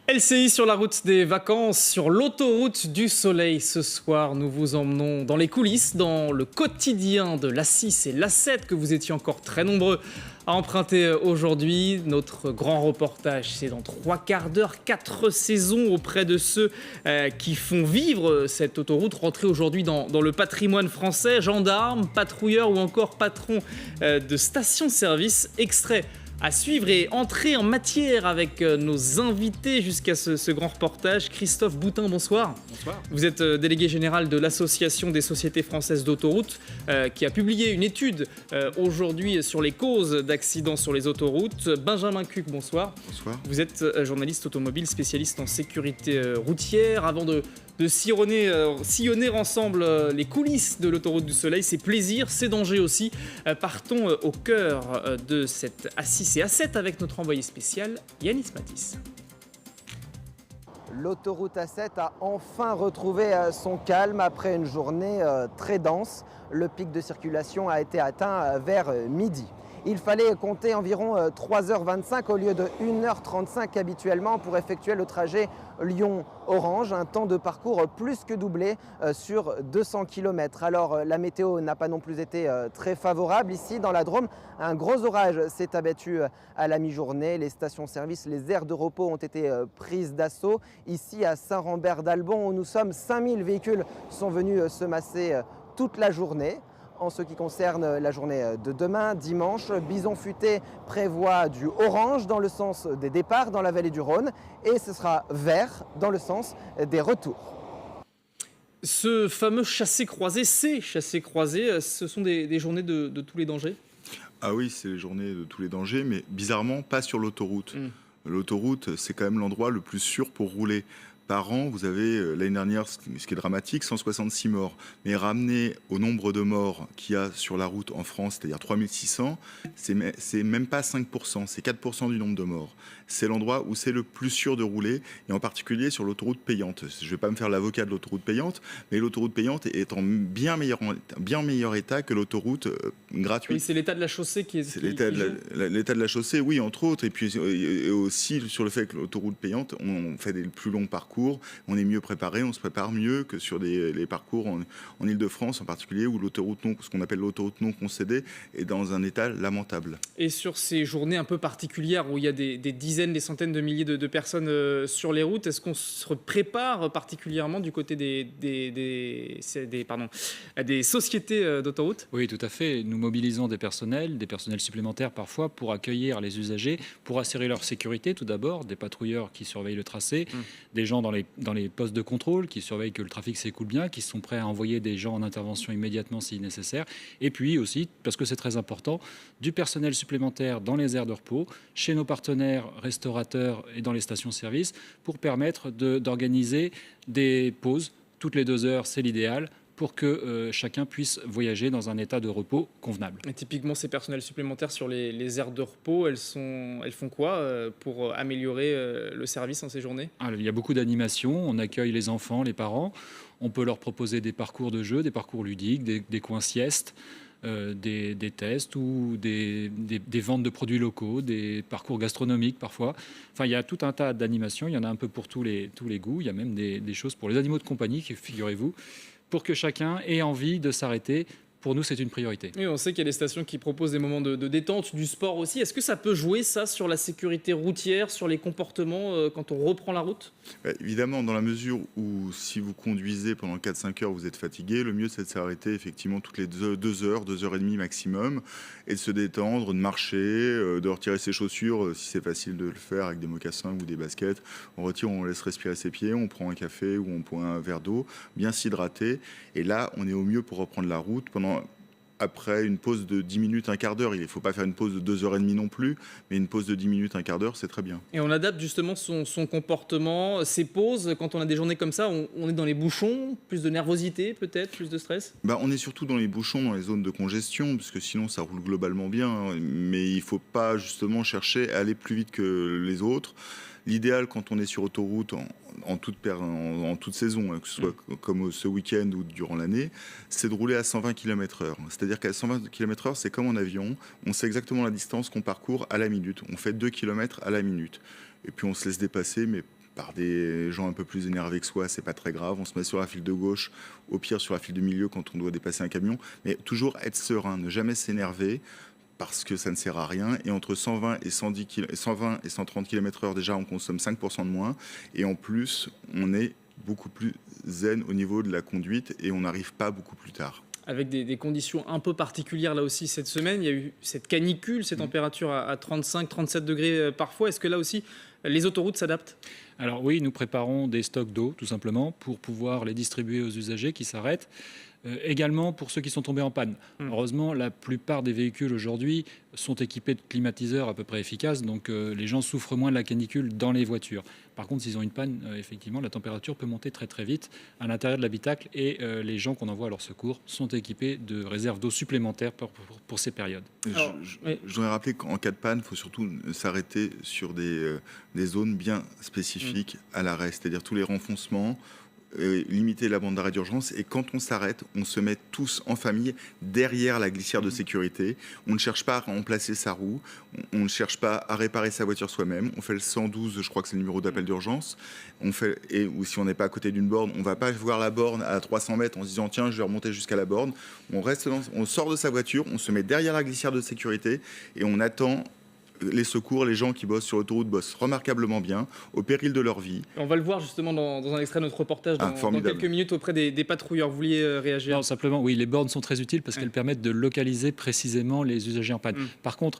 LCI sur la route des vacances, sur l'autoroute du soleil. Ce soir, nous vous emmenons dans les coulisses, dans le quotidien de l'A6 et l'A7 que vous étiez encore très nombreux à emprunter aujourd'hui. Notre grand reportage, c'est dans 3/4 d'heure, 4 saisons auprès de ceux qui font vivre cette autoroute, rentrée aujourd'hui dans le patrimoine français. Gendarmes, patrouilleurs ou encore patrons de stations-service. Extrait à suivre et entrer en matière avec nos invités jusqu'à ce grand reportage. Christophe Boutin, bonsoir. Bonsoir. Vous êtes délégué général de l'Association des sociétés françaises d'autoroutes qui a publié une étude aujourd'hui sur les causes d'accidents sur les autoroutes. Benjamin Cuc, bonsoir. Bonsoir. Vous êtes journaliste automobile, spécialiste en sécurité routière. Avant de sillonner ensemble les coulisses de l'autoroute du Soleil, ses plaisirs, ses dangers aussi. Partons au cœur de cette A6 et A7 avec notre envoyé spécial, Yanis Matisse. L'autoroute A7 a enfin retrouvé son calme après une journée très dense. Le pic de circulation a été atteint vers midi. Il fallait compter environ 3h25 au lieu de 1h35 habituellement pour effectuer le trajet Lyon-Orange, un temps de parcours plus que doublé sur 200 km. Alors la météo n'a pas non plus été très favorable. Ici dans la Drôme, un gros orage s'est abattu à la mi-journée. Les stations-service, les aires de repos ont été prises d'assaut. Ici à Saint-Rambert-d'Albon où nous sommes, 5000 véhicules sont venus se masser toute la journée. En ce qui concerne la journée de demain, dimanche, Bison Futé prévoit du orange dans le sens des départs dans la vallée du Rhône et ce sera vert dans le sens des retours. Ce fameux chassé-croisé, ces chassés-croisés, ce sont des journées de tous les dangers? Ah oui, c'est les journées de tous les dangers, mais bizarrement, pas sur l'autoroute. L'autoroute, c'est quand même l'endroit le plus sûr pour rouler. Par an, vous avez, l'année dernière, ce qui est dramatique, 166 morts. Mais ramené au nombre de morts qu'il y a sur la route en France, c'est-à-dire 3600, c'est même pas 5%, c'est 4% du nombre de morts. C'est l'endroit où c'est le plus sûr de rouler, et en particulier sur l'autoroute payante. Je ne vais pas me faire l'avocat de l'autoroute payante, mais l'autoroute payante est en bien meilleur état que l'autoroute gratuite. Oui, c'est l'état de la chaussée qui est... C'est l'état de la chaussée, oui, entre autres, et puis et aussi sur le fait que l'autoroute payante, on fait des plus longs parcours, on est mieux préparé, on se prépare mieux que sur les parcours en Ile-de-France en particulier, où ce qu'on appelle l'autoroute non concédée, est dans un état lamentable. Et sur ces journées un peu particulières où il y a des dizaines, des centaines de milliers de personnes sur les routes, est-ce qu'on se prépare particulièrement du côté des sociétés d'autoroutes? Oui, tout à fait. Nous mobilisons des personnels supplémentaires parfois pour accueillir les usagers, pour assurer leur sécurité tout d'abord, des patrouilleurs qui surveillent le tracé, des gens dans les postes de contrôle qui surveillent que le trafic s'écoule bien, qui sont prêts à envoyer des gens en intervention immédiatement si nécessaire. Et puis aussi, parce que c'est très important, du personnel supplémentaire dans les aires de repos, chez nos partenaires restaurateurs et dans les stations-service, pour permettre d'organiser des pauses. Toutes les 2 heures, c'est l'idéal, pour que chacun puisse voyager dans un état de repos convenable. Et typiquement, ces personnels supplémentaires sur les aires de repos, elles font quoi pour améliorer le service en ces journées? Alors, il y a beaucoup d'animations, on accueille les enfants, les parents, on peut leur proposer des parcours de jeux, des parcours ludiques, des coins siestes, des tests ou des ventes de produits locaux, des parcours gastronomiques parfois. Enfin, il y a tout un tas d'animations, il y en a un peu pour tous les goûts, il y a même des choses pour les animaux de compagnie, figurez-vous, pour que chacun ait envie de s'arrêter. Pour nous, c'est une priorité. Oui, on sait qu'il y a des stations qui proposent des moments de détente, du sport aussi. Est-ce que ça peut jouer, ça, sur la sécurité routière, sur les comportements quand on reprend la route? Évidemment, dans la mesure où si vous conduisez pendant 4-5 heures, vous êtes fatigué, le mieux c'est de s'arrêter effectivement toutes les 2 heures, 2 heures et demie maximum, et de se détendre, de marcher, de retirer ses chaussures si c'est facile de le faire avec des mocassins ou des baskets. On retire, on laisse respirer ses pieds, on prend un café ou on prend un verre d'eau, bien s'hydrater. Et là, on est au mieux pour reprendre la route après une pause de 10 minutes, un quart d'heure. Il ne faut pas faire une pause de 2h30 non plus, mais une pause de 10 minutes, un quart d'heure, c'est très bien. Et on adapte justement son comportement, ses pauses. Quand on a des journées comme ça, on est dans les bouchons, plus de nervosité peut-être, plus de stress? On est surtout dans les bouchons, dans les zones de congestion, parce que sinon ça roule globalement bien, hein. Mais il ne faut pas justement chercher à aller plus vite que les autres. L'idéal quand on est sur autoroute, en toute saison, hein, que ce soit comme ce week-end ou durant l'année, c'est de rouler à 120 km/h. C'est-à-dire qu'à 120 km/h, c'est comme en avion, on sait exactement la distance qu'on parcourt à la minute. On fait 2 km à la minute. Et puis on se laisse dépasser, mais par des gens un peu plus énervés que soi, c'est pas très grave. On se met sur la file de gauche, au pire sur la file de milieu quand on doit dépasser un camion. Mais toujours être serein, ne jamais s'énerver, parce que ça ne sert à rien. Et entre 120 et 130 km/h, déjà, on consomme 5% de moins. Et en plus, on est beaucoup plus zen au niveau de la conduite et on n'arrive pas beaucoup plus tard. Avec des conditions un peu particulières là aussi cette semaine. Il y a eu cette canicule, ces températures à 35-37 degrés parfois. Est-ce que là aussi, les autoroutes s'adaptent ? Alors oui, nous préparons des stocks d'eau, tout simplement, pour pouvoir les distribuer aux usagers qui s'arrêtent. Également pour ceux qui sont tombés en panne. Heureusement, la plupart des véhicules aujourd'hui sont équipés de climatiseurs à peu près efficaces, donc les gens souffrent moins de la canicule dans les voitures. Par contre, s'ils ont une panne, effectivement, la température peut monter très très vite à l'intérieur de l'habitacle et les gens qu'on envoie à leur secours sont équipés de réserves d'eau supplémentaires pour ces périodes. Je voudrais rappeler qu'en cas de panne, il faut surtout s'arrêter sur des zones bien spécifiques à l'arrêt, c'est-à-dire tous les renfoncements, limiter la bande d'arrêt d'urgence, et quand on s'arrête, on se met tous en famille derrière la glissière de sécurité. On ne cherche pas à remplacer sa roue, on ne cherche pas à réparer sa voiture soi-même. On fait le 112, je crois que c'est le numéro d'appel d'urgence. Ou si on n'est pas à côté d'une borne, on ne va pas voir la borne à 300 mètres en se disant tiens, je vais remonter jusqu'à la borne. On sort de sa voiture, on se met derrière la glissière de sécurité et on attend. Les secours, les gens qui bossent sur l'autoroute bossent remarquablement bien, au péril de leur vie. On va le voir justement dans un extrait de notre reportage dans quelques minutes auprès des patrouilleurs. Vous vouliez réagir ? Non, simplement, oui, les bornes sont très utiles parce qu'elles permettent de localiser précisément les usagers en panne. Par contre,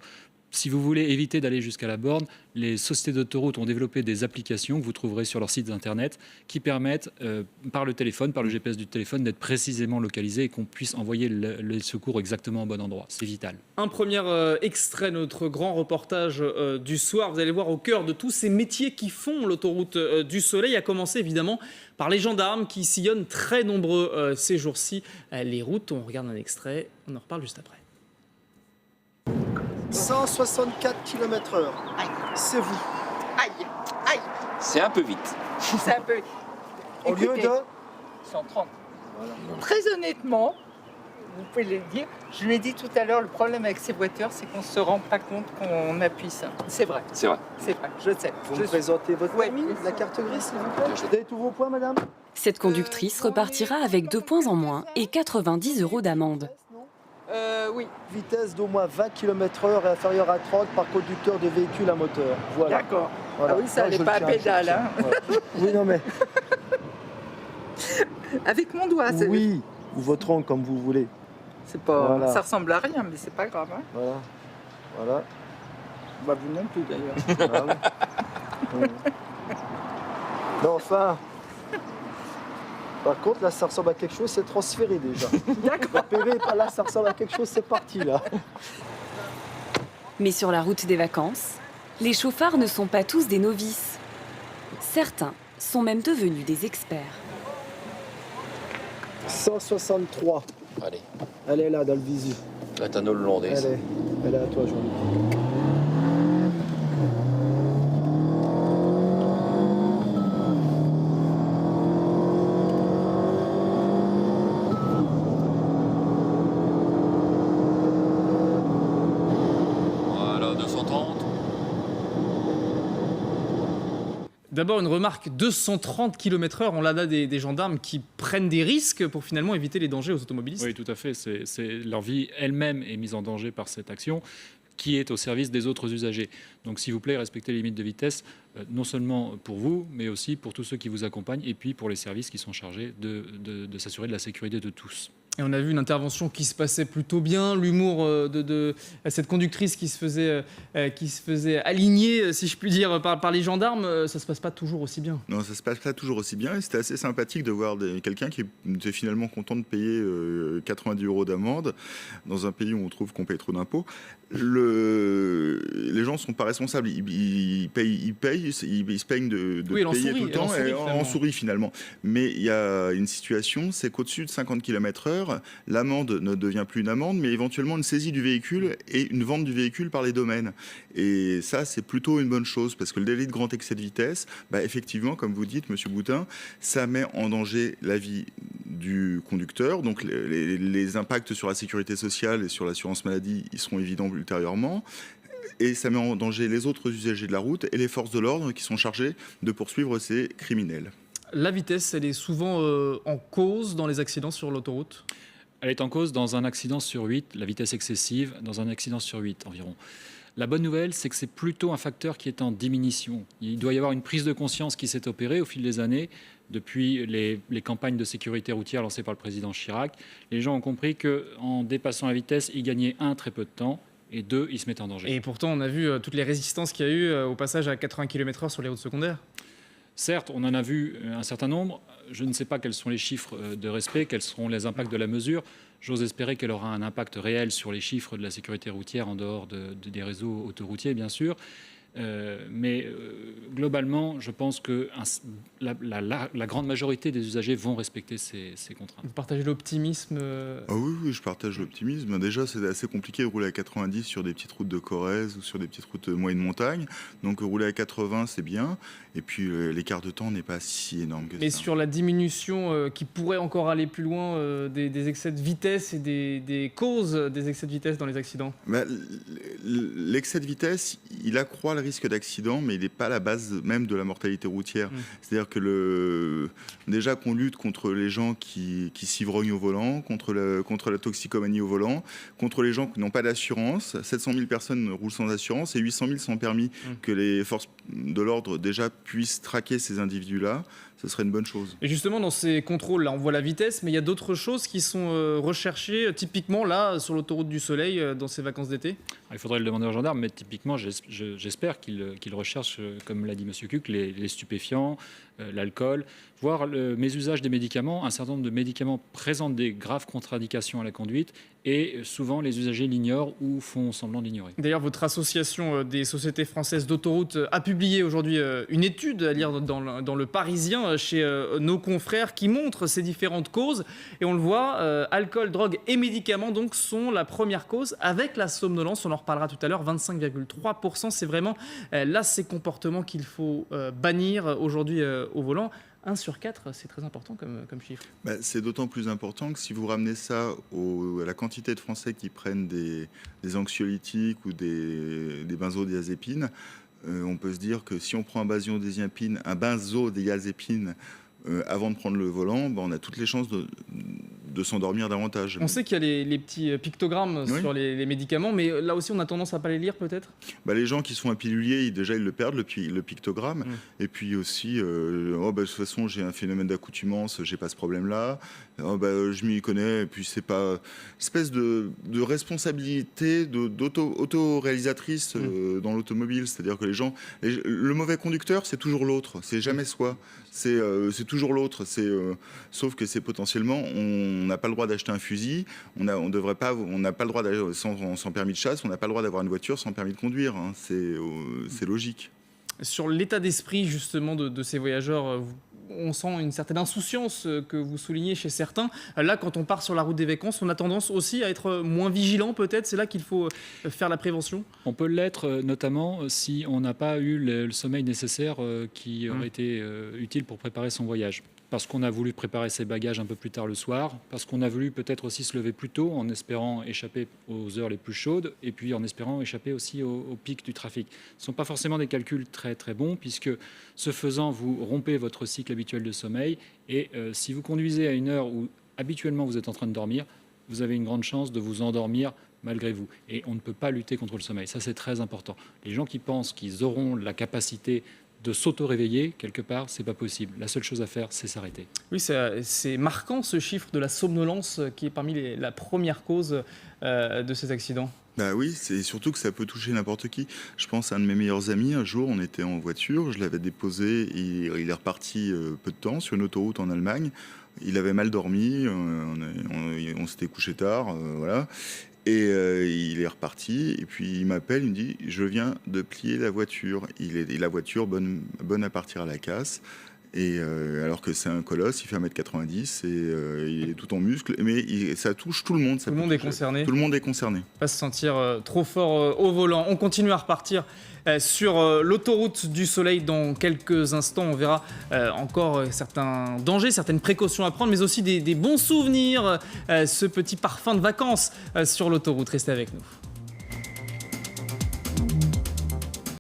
si vous voulez éviter d'aller jusqu'à la borne, les sociétés d'autoroutes ont développé des applications que vous trouverez sur leur site internet qui permettent, par le téléphone, par le GPS du téléphone, d'être précisément localisés et qu'on puisse envoyer les secours exactement au bon endroit. C'est vital. Un premier extrait de notre grand reportage du soir. Vous allez voir au cœur de tous ces métiers qui font l'autoroute du Soleil, à commencer évidemment par les gendarmes qui sillonnent très nombreux ces jours-ci les routes. On regarde un extrait, on en reparle juste après. 164 km/h. C'est vous. Aïe, aïe. C'est un peu vite. C'est un peu. Au lieu de 130. Voilà. Très honnêtement, vous pouvez le dire, je l'ai dit tout à l'heure, le problème avec ces voitures, c'est qu'on ne se rend pas compte qu'on appuie ça. C'est vrai. C'est vrai. C'est vrai, je sais. Vous me présentez votre permis, la carte grise, s'il vous plaît. Vous avez tous vos points, madame ? Cette conductrice repartira avec 2 points en moins et 90 € d'amende. Oui. Vitesse d'au moins 20 km/h et inférieure à 30 par conducteur de véhicule à moteur. Voilà. D'accord. Voilà. Ah oui, ça n'est pas à pédale. Hein. Voilà. Oui, non mais... Avec mon doigt, c'est... Oui, ou votre ongle, comme vous voulez. C'est pas... Voilà. Ça ressemble à rien, mais c'est pas grave. Hein. Voilà. Voilà. Bah, vous non plus, d'ailleurs. Voilà. Non, enfin... Par contre, là, ça ressemble à quelque chose, c'est transféré déjà. D'accord. Là, ça ressemble à quelque chose, c'est parti, là. Mais sur la route des vacances, les chauffards ne sont pas tous des novices. Certains sont même devenus des experts. 163. Allez, Elle est là, dans le visu. là t'as nos hollandais. Elle est à toi, Jean-Luc. Voilà, 230. D'abord, une remarque, 230 km/h, on l'a des gendarmes qui prennent des risques pour finalement éviter les dangers aux automobilistes. Oui, tout à fait. Leur vie elle-même est mise en danger par cette action qui est au service des autres usagers. Donc, s'il vous plaît, respectez les limites de vitesse, non seulement pour vous, mais aussi pour tous ceux qui vous accompagnent et puis pour les services qui sont chargés de s'assurer de la sécurité de tous. Et on a vu une intervention qui se passait plutôt bien, l'humour de cette conductrice qui se faisait aligner, si je puis dire, par les gendarmes. Ça se passe pas toujours aussi bien. Non, ça se passe pas toujours aussi bien. Et c'était assez sympathique de voir quelqu'un qui était finalement content de payer 90 € d'amende dans un pays où on trouve qu'on paye trop d'impôts. Les gens sont pas responsables. Ils se plaignent de payer tout le temps. En sourit finalement. Mais il y a une situation, c'est qu'au-dessus de 50 km/h, l'amende ne devient plus une amende, mais éventuellement une saisie du véhicule et une vente du véhicule par les domaines. Et ça, c'est plutôt une bonne chose, parce que le délit de grand excès de vitesse, effectivement, comme vous dites, Monsieur Boutin, ça met en danger la vie du conducteur. Donc les impacts sur la sécurité sociale et sur l'assurance maladie, ils seront évidents ultérieurement. et ça met en danger les autres usagers de la route et les forces de l'ordre qui sont chargées de poursuivre ces criminels. La vitesse, elle est souvent en cause dans les accidents sur l'autoroute. Elle est en cause dans un accident sur 8, la vitesse excessive, dans un accident sur 8 environ. La bonne nouvelle, c'est que c'est plutôt un facteur qui est en diminution. Il doit y avoir une prise de conscience qui s'est opérée au fil des années, depuis les campagnes de sécurité routière lancées par le président Chirac. Les gens ont compris qu'en dépassant la vitesse, ils gagnaient très peu de temps, et 2, ils se mettaient en danger. Et pourtant, on a vu toutes les résistances qu'il y a eu au passage à 80 km/h sur les routes secondaires. Certes, on en a vu un certain nombre. Je ne sais pas quels sont les chiffres de respect, quels seront les impacts de la mesure. J'ose espérer qu'elle aura un impact réel sur les chiffres de la sécurité routière en dehors des réseaux autoroutiers, bien sûr. Mais globalement, je pense que la grande majorité des usagers vont respecter ces contraintes. Vous partagez l'optimisme Ah oui, je partage l'optimisme. Déjà, c'est assez compliqué de rouler à 90 sur des petites routes de Corrèze ou sur des petites routes moyennes montagne. Donc rouler à 80, c'est bien. Et puis l'écart de temps n'est pas si énorme que ça. Mais sur la diminution qui pourrait encore aller plus loin des excès de vitesse et des causes des excès de vitesse dans les accidents. L'excès de vitesse, il accroît le risque d'accident, mais il n'est pas la base même de la mortalité routière. C'est-à-dire que déjà qu'on lutte contre les gens qui s'ivrognent au volant, contre la toxicomanie au volant, contre les gens qui n'ont pas d'assurance. 700 000 personnes roulent sans assurance et 800 000 sans permis. Que les forces de l'ordre déjà puissent traquer ces individus-là, ce serait une bonne chose. Et justement, dans ces contrôles, là, on voit la vitesse, mais il y a d'autres choses qui sont recherchées, typiquement là, sur l'autoroute du Soleil, dans ces vacances d'été. Il faudrait le demander aux gendarmes, mais typiquement, j'espère qu'ils recherchent, comme l'a dit M. Cuc, les stupéfiants, l'alcool, voire mésusage des médicaments. Un certain nombre de médicaments présentent des graves contre-indications à la conduite et souvent les usagers l'ignorent ou font semblant d'ignorer. D'ailleurs, votre association des sociétés françaises d'autoroutes a publié aujourd'hui une étude à lire dans le Parisien chez nos confrères qui montre ces différentes causes. Et on le voit, alcool, drogue et médicaments donc, sont la première cause avec la somnolence. On en reparlera tout à l'heure, 25,3%. C'est vraiment là ces comportements qu'il faut bannir aujourd'hui au volant. 1 sur 4, c'est très important comme chiffre. C'est d'autant plus important que si vous ramenez ça à la quantité de Français qui prennent des anxiolytiques ou des benzodiazépines, on peut se dire que si on prend un benzodiazépine avant de prendre le volant, on a toutes les chances de s'endormir davantage. On sait qu'il y a les petpetits pictogrammes sur les médicaments, mais là aussi on a tendance à pas les lire peut-être. Les gens qui sont un pilulier, déjà ils le perdent, le pictogramme. Et puis aussi, de toute façon j'ai un phénomène d'accoutumance, j'ai pas ce problème-là. Je m'y connais, et puis c'est pas espèce de responsabilité d'auto-réalisatrice dans l'automobile. C'est-à-dire que le mauvais conducteur, c'est toujours l'autre, c'est jamais soi. C'est toujours l'autre. Sauf que c'est potentiellement, on n'a pas le droit d'acheter un fusil, on n'a pas le droit sans permis de chasse, on n'a pas le droit d'avoir une voiture sans permis de conduire. C'est logique. Sur l'état d'esprit justement de ces voyageurs, on sent une certaine insouciance que vous soulignez chez certains. Là, quand on part sur la route des vacances, on a tendance aussi à être moins vigilant peut-être. C'est là qu'il faut faire la prévention. On peut l'être notamment si on n'a pas eu le sommeil nécessaire qui aurait été utile pour préparer son voyage. Parce qu'on a voulu préparer ses bagages un peu plus tard le soir, parce qu'on a voulu peut-être aussi se lever plus tôt en espérant échapper aux heures les plus chaudes et puis en espérant échapper aussi au pic du trafic. Ce ne sont pas forcément des calculs très très bons puisque ce faisant, vous rompez votre cycle habituel de sommeil et si vous conduisez à une heure où habituellement vous êtes en train de dormir, vous avez une grande chance de vous endormir malgré vous. Et on ne peut pas lutter contre le sommeil. Ça, c'est très important. Les gens qui pensent qu'ils auront la capacité de s'auto-réveiller, quelque part, c'est pas possible. La seule chose à faire, c'est s'arrêter. Oui, c'est marquant ce chiffre de la somnolence qui est parmi la première cause de ces accidents. Oui, c'est surtout que ça peut toucher n'importe qui. Je pense à un de mes meilleurs amis, un jour, on était en voiture, je l'avais déposé, il est reparti peu de temps sur une autoroute en Allemagne. Il avait mal dormi, on s'était couché tard, voilà. Et il est reparti, et puis il m'appelle, il me dit « Je viens de plier la voiture ». La voiture bonne à partir à la casse. Et alors que c'est un colosse, il fait 1m90 et il est tout en muscle, mais ça touche tout le monde. Tout le monde est concerné. Tout le monde est concerné. Pas se sentir trop fort au volant. On continue à repartir sur l'autoroute du Soleil dans quelques instants. On verra encore certains dangers, certaines précautions à prendre, mais aussi des bons souvenirs, ce petit parfum de vacances sur l'autoroute. Restez avec nous.